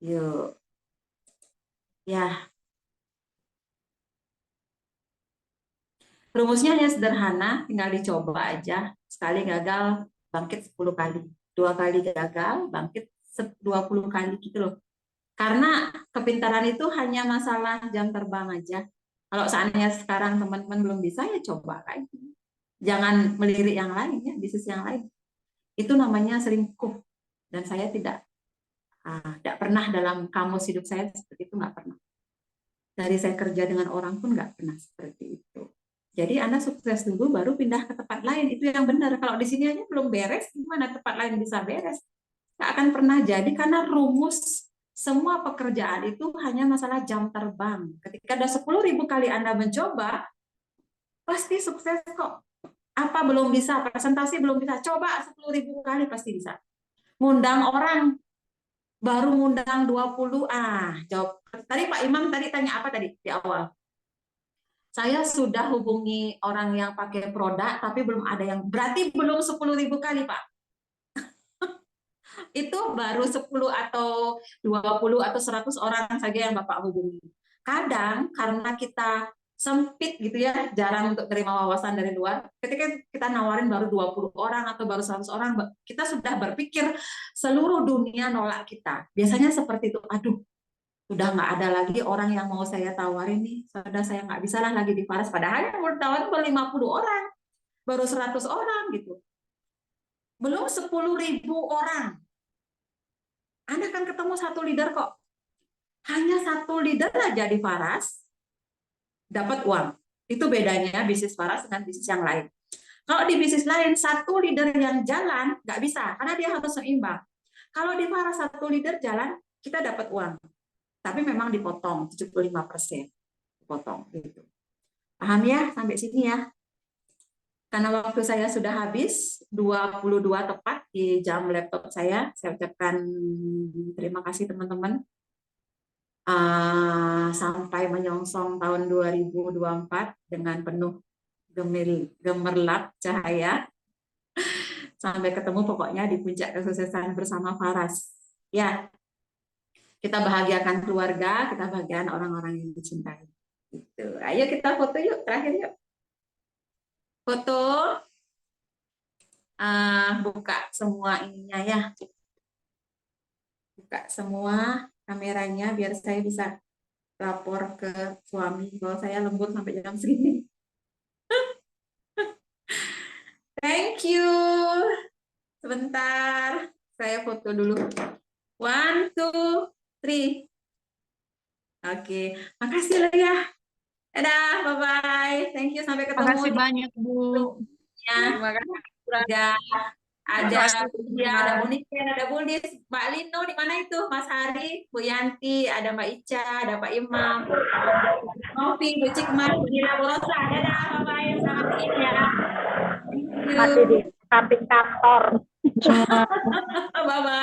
Yuk. Ya. Rumusnya hanya sederhana, tinggal dicoba aja. Sekali gagal, bangkit 10 kali. 2 kali gagal, bangkit 20 kali gitu loh. Karena kepintaran itu hanya masalah jam terbang aja. Kalau seandainya sekarang teman-teman belum bisa, ya coba lagi. Jangan melirik yang lain, ya, bisnis yang lain. Itu namanya selingkuh. Dan saya tidak pernah dalam kamus hidup saya seperti itu, nggak pernah. Dari saya kerja dengan orang pun nggak pernah seperti itu. Jadi Anda sukses dulu, baru pindah ke tempat lain. Itu yang benar. Kalau di sini aja belum beres, gimana tempat lain bisa beres? Nggak akan pernah jadi, karena rumus semua pekerjaan itu hanya masalah jam terbang. Ketika ada 10.000 kali Anda mencoba, pasti sukses kok. Apa belum bisa? Presentasi belum bisa. Coba 10.000 kali pasti bisa. Ngundang orang, baru ngundang 20. Jawab. Tadi Pak Imam tadi tanya apa tadi di awal? Saya sudah hubungi orang yang pakai produk, tapi belum ada yang, berarti belum 10.000 kali, Pak. Itu baru 10 atau 20 atau 100 orang saja yang Bapak hubungi. Kadang karena kita sempit gitu ya, jarang untuk terima wawasan dari luar, ketika kita nawarin baru 20 orang atau baru 100 orang, kita sudah berpikir seluruh dunia nolak kita. Biasanya seperti itu, aduh, Udah nggak ada lagi orang yang mau saya tawarin nih. Sudah saya nggak bisa lah lagi di Faras. Padahal yang bertawar baru 50 orang, baru 100 orang gitu. Belum 10.000 orang. Anda kan ketemu satu leader kok. Hanya satu leader aja di Faras dapat uang. Itu bedanya bisnis Faras dengan bisnis yang lain. Kalau di bisnis lain, satu leader yang jalan nggak bisa, karena dia harus seimbang. Kalau di Faras satu leader jalan, kita dapat uang. Tapi memang dipotong 75%. Dipotong gitu. Paham ya sampai sini ya? Karena waktu saya sudah habis 22 tepat di jam laptop saya ucapkan terima kasih teman-teman. Sampai menyongsong tahun 2024 dengan penuh gemerlap cahaya. Sampai ketemu pokoknya di puncak kesuksesan bersama Faras. Ya, kita bahagiakan keluarga, kita bahagiakan orang-orang yang dicintai. Gitu. Ayo kita foto yuk, terakhir yuk. Foto. Buka semua ininya ya. Buka semua kameranya biar saya bisa lapor ke suami bahwa saya lembur sampai jam segini. Thank you. Sebentar, saya foto dulu. 1, 2, 3. Oke, makasih lah ya. Dadah, bye-bye. Thank you, sampai ketemu. Makasih banyak, Bu. Ya. Terima kasih. Ada Bu Niken, ada Bu Lis, Mbak Lino di mana itu? Mas Hari, Bu Yanti, ada Mbak Ica, ada Pak Imam, Novi, Bu Cikman, Bu Dila, Bu Rosa. Dadah, bye-bye. Selamat pagi ya. Masih di samping kantor. Bye-bye.